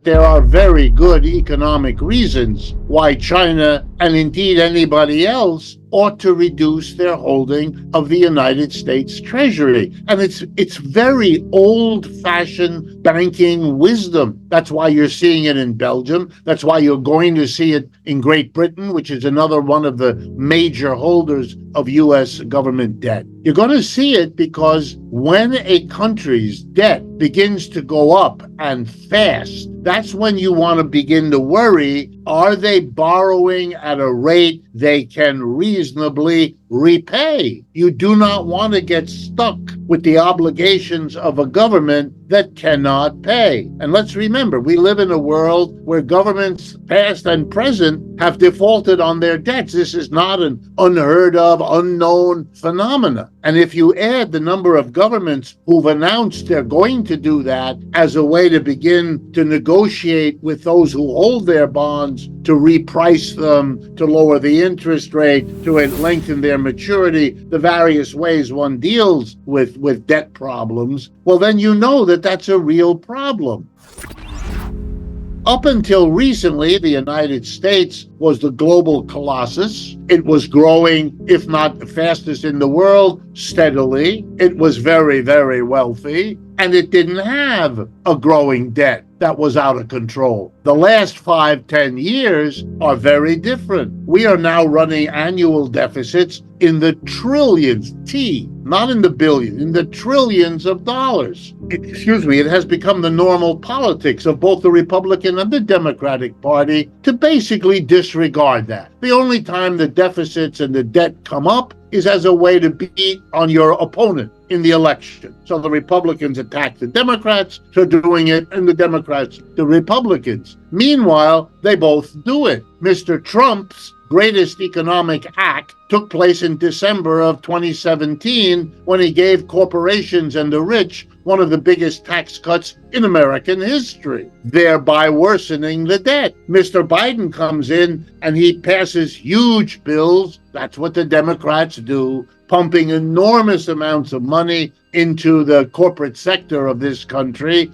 There are very good economic reasons why China, and indeed anybody else, ought to reduce their holding of the United States Treasury. And it's very old-fashioned banking wisdom. That's why you're seeing it in Belgium. That's why you're going to see it in Great Britain, which is another one of the major holders of U.S. government debt. You're going to see it because when a country's debt begins to go up and fast, that's when you want to begin to worry, are they borrowing at a rate they can reasonably repay? You do not want to get stuck with the obligations of a government that cannot pay. And let's remember, we live in a world where governments, past and present, have defaulted on their debts. This is not an unheard of, unknown phenomena. And if you add the number of governments who've announced they're going to do that as a way to begin to negotiate with those who hold their bonds, to reprice them, to lower the interest rate, to lengthen their maturity, the various ways one deals with debt problems, well, then you know that that's a real problem. Up until recently, the United States was the global colossus. It was growing, if not the fastest in the world, steadily. It was very, very wealthy, and it didn't have a growing debt that was out of control. The last 5-10 years are very different. We are now running annual deficits in the trillions, not in the billions, in the trillions of dollars. It has become the normal politics of both the Republican and the Democratic Party to basically disregard that. The only time the deficits and the debt come up is as a way to beat on your opponent in the election. So the Republicans attack the Democrats for doing it, and the Democrats the Republicans. Meanwhile, they both do it. Mr. Trump's greatest economic act took place in December of 2017 when he gave corporations and the rich one of the biggest tax cuts in American history, thereby worsening the debt. Mr. Biden comes in and he passes huge bills. That's what the Democrats do, pumping enormous amounts of money into the corporate sector of this country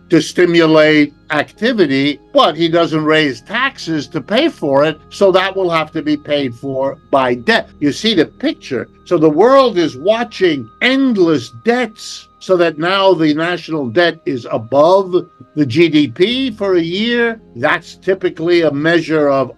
to stimulate activity, but he doesn't raise taxes to pay for it, so that will have to be paid for by debt. You see the picture. So the world is watching endless debts, so that now the national debt is above the GDP for a year. That's typically a measure of,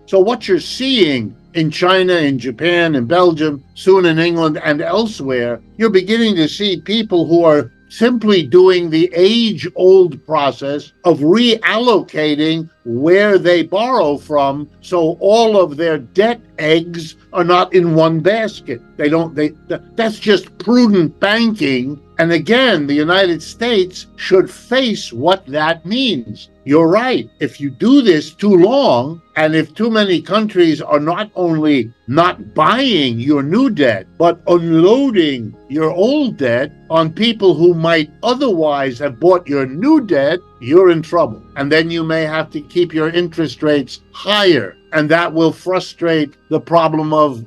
So what you're seeing in China, in Japan, in Belgium, soon in England and elsewhere, you're beginning to see people who are simply doing the age-old process of reallocating where they borrow from, so all of their debt eggs are not in one basket. That's just prudent banking. And again, the United States should face what that means. You're right. If you do this too long, and if too many countries are not only not buying your new debt, but unloading your old debt on people who might otherwise have bought your new debt, you're in trouble. And then you may have to keep your interest rates higher. And that will frustrate the problem of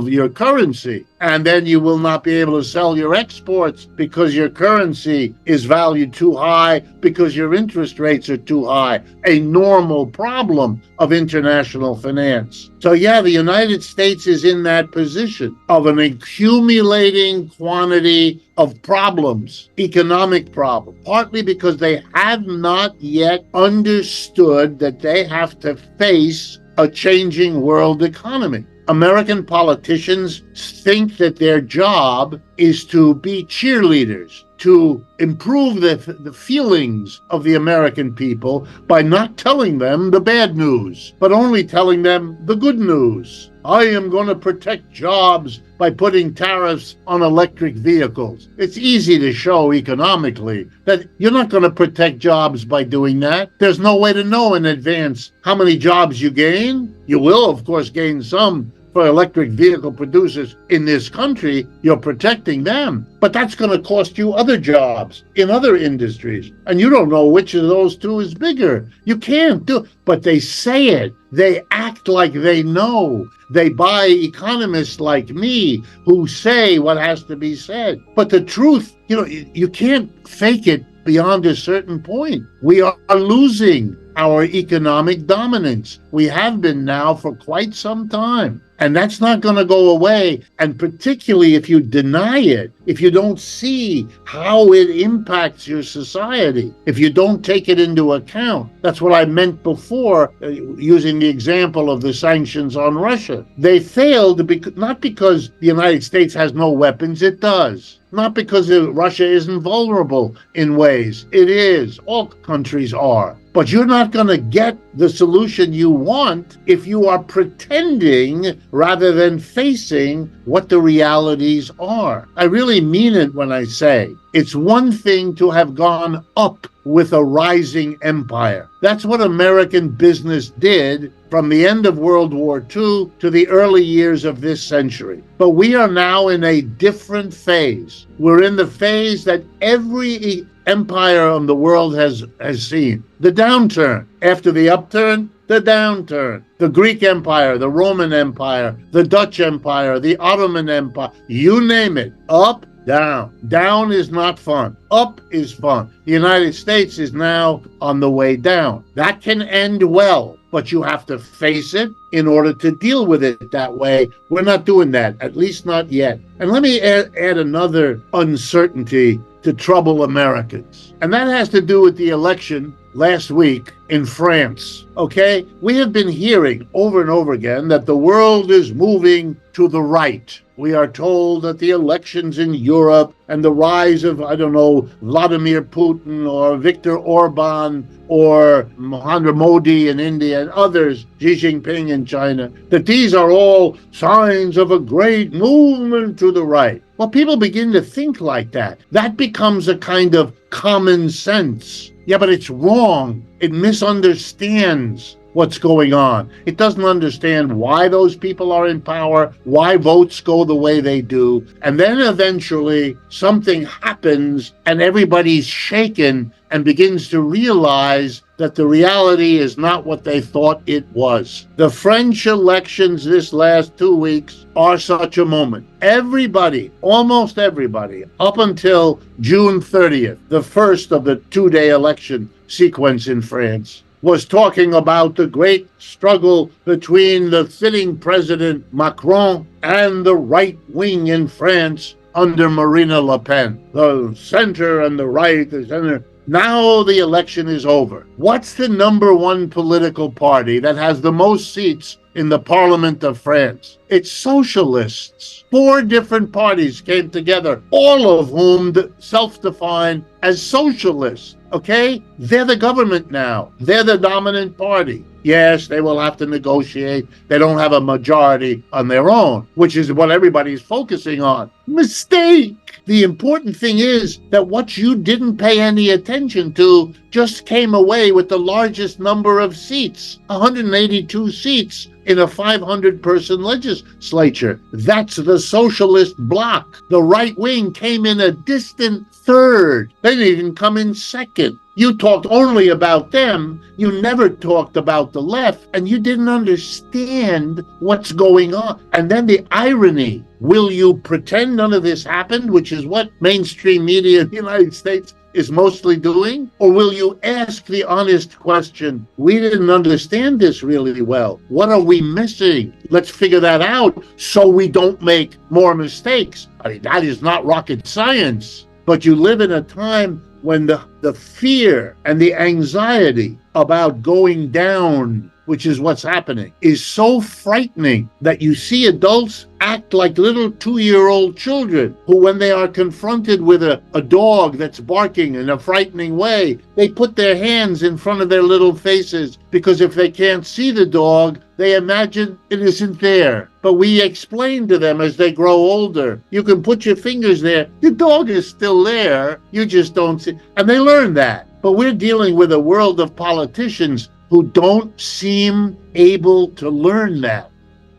your currency. And then you will not be able to sell your exports because your currency is valued too high, because your interest rates are too high. A normal problem of international finance. So yeah, the United States is in that position of an accumulating quantity of problems, economic problems, partly because they have not yet understood that they have to face a changing world economy. American politicians think that their job is to be cheerleaders, to improve the feelings of the American people by not telling them the bad news, but only telling them the good news. I am going to protect jobs by putting tariffs on electric vehicles. It's easy to show economically that you're not going to protect jobs by doing that. There's no way to know in advance how many jobs you gain. You will, of course, gain some for electric vehicle producers in this country. You're protecting them, but that's going to cost you other jobs in other industries, and you don't know which of those two is bigger. You can't do it, but they say it. They act like they know. They buy economists like me who say what has to be said. But the truth, you can't fake it beyond a certain point. We are losing our economic dominance. We have been now for quite some time. And that's not going to go away. And particularly if you deny it, if you don't see how it impacts your society, if you don't take it into account. That's what I meant before, using the example of the sanctions on Russia. They failed not because the United States has no weapons, it does. Not because Russia isn't vulnerable in ways. It is. All countries are. But you're not going to get the solution you want if you are pretending rather than facing what the realities are. I really mean it when I say it's one thing to have gone up with a rising empire. That's what American business did from the end of World War II to the early years of this century. But we are now in a different phase. We're in the phase that every empire in the world has seen. The downturn. After the upturn, the downturn. The Greek Empire, the Roman Empire, the Dutch Empire, the Ottoman Empire, you name it. Up, down. Down is not fun. Up is fun. The United States is now on the way down. That can end well, but you have to face it in order to deal with it that way. We're not doing that, at least not yet. And let me add another uncertainty to trouble Americans. And that has to do with the election last week in France. Okay? We have been hearing over and over again that the world is moving to the right. We are told that the elections in Europe and the rise of, Vladimir Putin or Viktor Orban or Narendra Modi in India and others, Xi Jinping in China, that these are all signs of a great movement to the right. Well, people begin to think like that. That becomes a kind of common sense. Yeah, but it's wrong. It misunderstands what's going on. It doesn't understand why those people are in power, why votes go the way they do. And then eventually something happens and everybody's shaken and begins to realize that the reality is not what they thought it was. The French elections this last 2 weeks are such a moment. Everybody, almost everybody, up until June 30th, the first of the two-day election sequence in France, was talking about the great struggle between the sitting president Macron and the right wing in France under Marine Le Pen. The center and the right, the center. Now the election is over. What's the number one political party that has the most seats in the Parliament of France? It's socialists. 4 different parties came together, all of whom self-define as socialists. Okay? They're the government now. They're the dominant party. Yes, they will have to negotiate. They don't have a majority on their own, which is what everybody's focusing on. Mistake! The important thing is that what you didn't pay any attention to just came away with the largest number of seats, 182 seats in a 500-person legislature. That's the socialist bloc. The right wing came in a distant third. They didn't even come in second. You talked only about them. You never talked about the left, and you didn't understand what's going on. And then the irony, will you pretend none of this happened, which is what mainstream media in the United States is mostly doing? Or will you ask the honest question, we didn't understand this really well. What are we missing? Let's figure that out so we don't make more mistakes. I mean, that is not rocket science. But you live in a time when the fear and the anxiety about going down, which is what's happening, is so frightening that you see adults act like little 2-year-old children who, when they are confronted with a dog that's barking in a frightening way, they put their hands in front of their little faces because if they can't see the dog, they imagine it isn't there. But we explain to them as they grow older, you can put your fingers there, the dog is still there, you just don't see. And they learn that. But we're dealing with a world of politicians who don't seem able to learn that.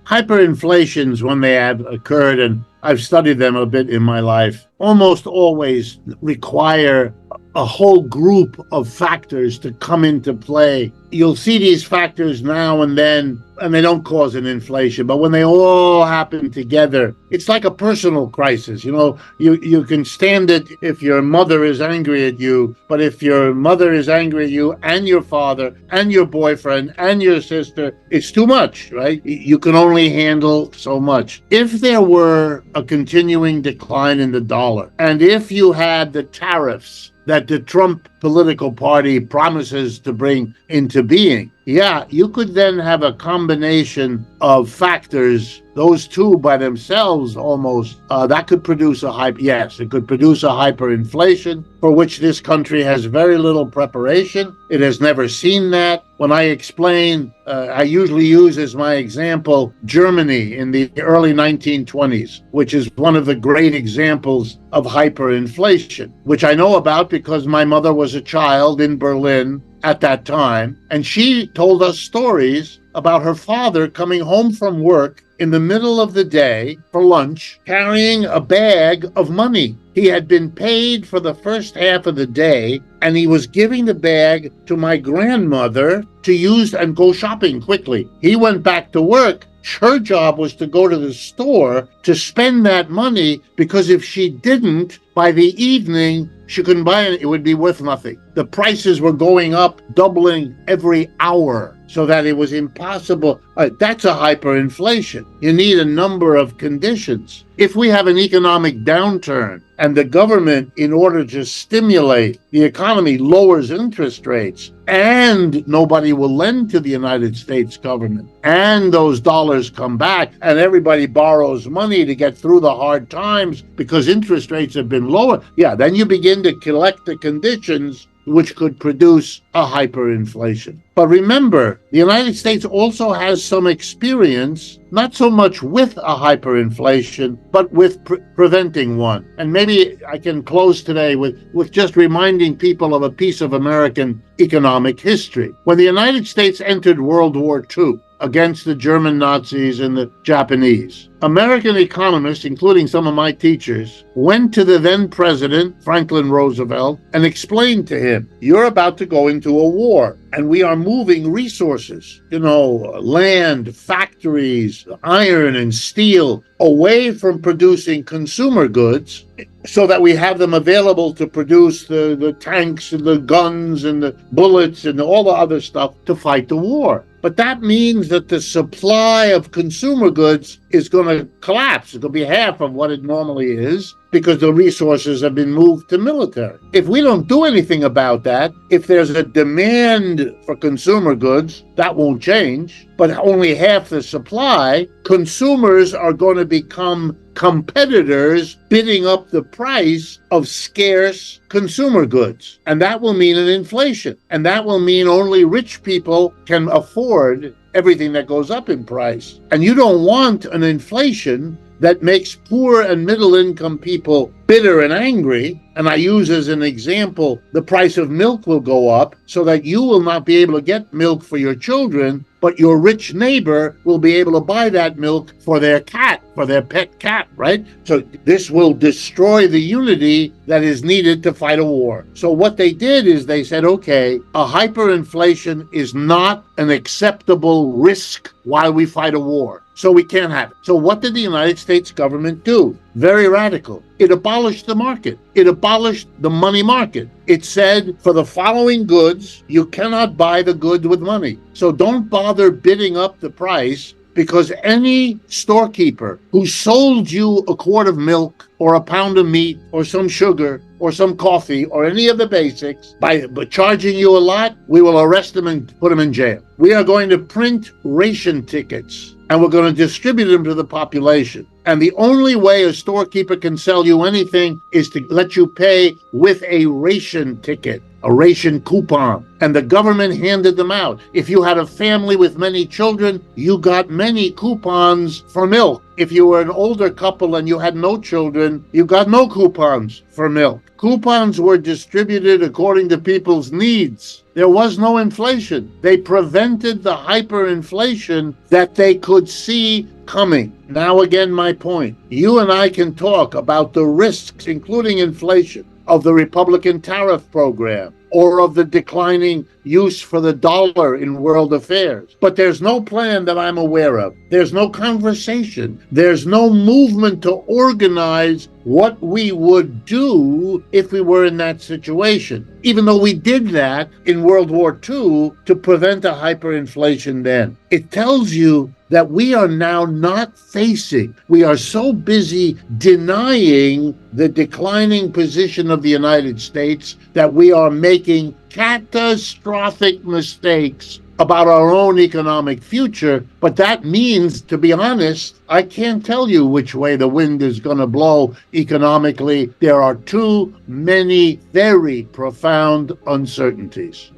Hyperinflations, when they have occurred, and I've studied them a bit in my life, almost always require a whole group of factors to come into play. You'll see these factors now and then, and they don't cause an inflation, but when they all happen together, it's like a personal crisis. You can stand it if your mother is angry at you, but if your mother is angry at you and your father and your boyfriend and your sister, it's too much, right? You can only handle so much. If there were a continuing decline in the dollar, and if you had the tariffs that the Trump political party promises to bring into being, you could then have a combination of factors, those two by themselves almost, that could produce it could produce a hyperinflation for which this country has very little preparation. It has never seen that. When I explain, I usually use as my example Germany in the early 1920s, which is one of the great examples of hyperinflation, which I know about because my mother was a child in Berlin at that time, and she told us stories about her father coming home from work in the middle of the day for lunch, carrying a bag of money. He had been paid for the first half of the day, and he was giving the bag to my grandmother to use and go shopping quickly. He went back to work. Her job was to go to the store to spend that money, because if she didn't, by the evening, she couldn't buy it. It would be worth nothing. The prices were going up, doubling every hour, so that it was impossible. That's a hyperinflation. You need a number of conditions. If we have an economic downturn and the government, in order to stimulate the economy, lowers interest rates, and nobody will lend to the United States government, and those dollars come back, and everybody borrows money to get through the hard times because interest rates have been lower, then you begin to collect the conditions which could produce a hyperinflation. But remember, the United States also has some experience, not so much with a hyperinflation, but with preventing one. And maybe I can close today with just reminding people of a piece of American economic history. When the United States entered World War II against the German Nazis and the Japanese, American economists, including some of my teachers, went to the then president, Franklin Roosevelt, and explained to him, you're about to go into a war, and we are moving resources, land, factories, iron and steel, away from producing consumer goods so that we have them available to produce the tanks and the guns and the bullets and all the other stuff to fight the war. But that means that the supply of consumer goods is going to collapse. It's going to be half of what it normally is because the resources have been moved to military. If we don't do anything about that, if there's a demand for consumer goods, that won't change, but only half the supply, consumers are going to become competitors bidding up the price of scarce consumer goods. And that will mean an inflation. And that will mean only rich people can afford everything that goes up in price. And you don't want an inflation that makes poor and middle-income people bitter and angry. And I use as an example, the price of milk will go up so that you will not be able to get milk for your children, but your rich neighbor will be able to buy that milk for their cat, for their pet cat, right? So this will destroy the unity that is needed to fight a war. So what they did is they said, okay, a hyperinflation is not an acceptable risk while we fight a war. So we can't have it. So what did the United States government do? Very radical. It abolished the market. It abolished the money market. It said, for the following goods, you cannot buy the goods with money. So don't bother bidding up the price, because any storekeeper who sold you a quart of milk or a pound of meat or some sugar or some coffee or any of the basics by charging you a lot, we will arrest them and put them in jail. We are going to print ration tickets and we're going to distribute them to the population. And the only way a storekeeper can sell you anything is to let you pay with a ration ticket, a ration coupon. And the government handed them out. If you had a family with many children, you got many coupons for milk. If you were an older couple and you had no children, you got no coupons for milk. Coupons were distributed according to people's needs. There was no inflation. They prevented the hyperinflation that they could see coming. Now again, my point. You and I can talk about the risks, including inflation, of the Republican tariff program, or of the declining use for the dollar in world affairs. But there's no plan that I'm aware of. There's no conversation. There's no movement to organize what we would do if we were in that situation, even though we did that in World War II to prevent a hyperinflation then. It tells you that we are now not facing, we are so busy denying the declining position of the United States that we are making catastrophic mistakes about our own economic future. But that means, to be honest, I can't tell you which way the wind is going to blow economically. There are too many very profound uncertainties.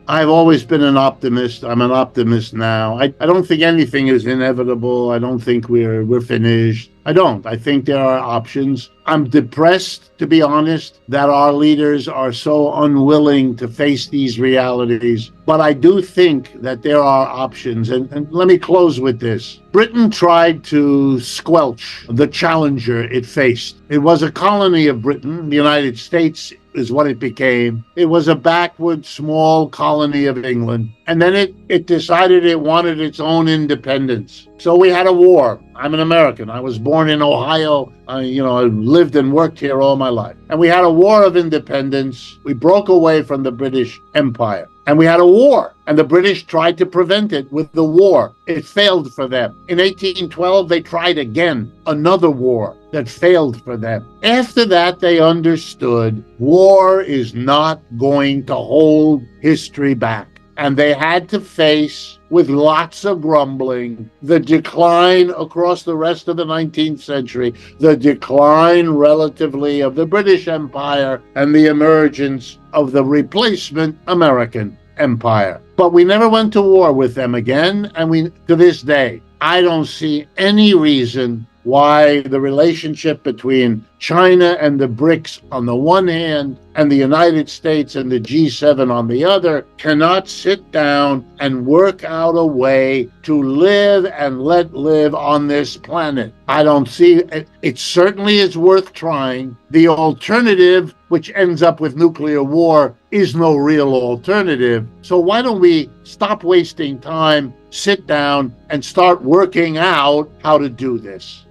I've always been an optimist. I'm an optimist now. I don't think anything is inevitable. I don't think we're finished. I don't. I think there are options. I'm depressed, to be honest, that our leaders are so unwilling to face these realities. But I do think that there are options. And let me close with this. Britain tried to squelch the challenger it faced. It was a colony of Britain. The United States is what it became. It was a backward, small colony of England. And then it decided it wanted its own independence. So we had a war. I'm an American. I was born in Ohio. I lived and worked here all my life. And we had a war of independence. We broke away from the British Empire. And we had a war. And the British tried to prevent it with the war. It failed for them. In 1812, they tried again, another war that failed for them. After that, they understood war is not going to hold history back. And they had to face, with lots of grumbling, the decline across the rest of the 19th century, the decline relatively of the British Empire and the emergence of the replacement American Empire. But we never went to war with them again, and to this day, I don't see any reason why the relationship between China and the BRICS on the one hand and the United States and the G7 on the other cannot sit down and work out a way to live and let live on this planet. I don't see it. It certainly is worth trying. The alternative, which ends up with nuclear war, is no real alternative. So why don't we stop wasting time, sit down, and start working out how to do this?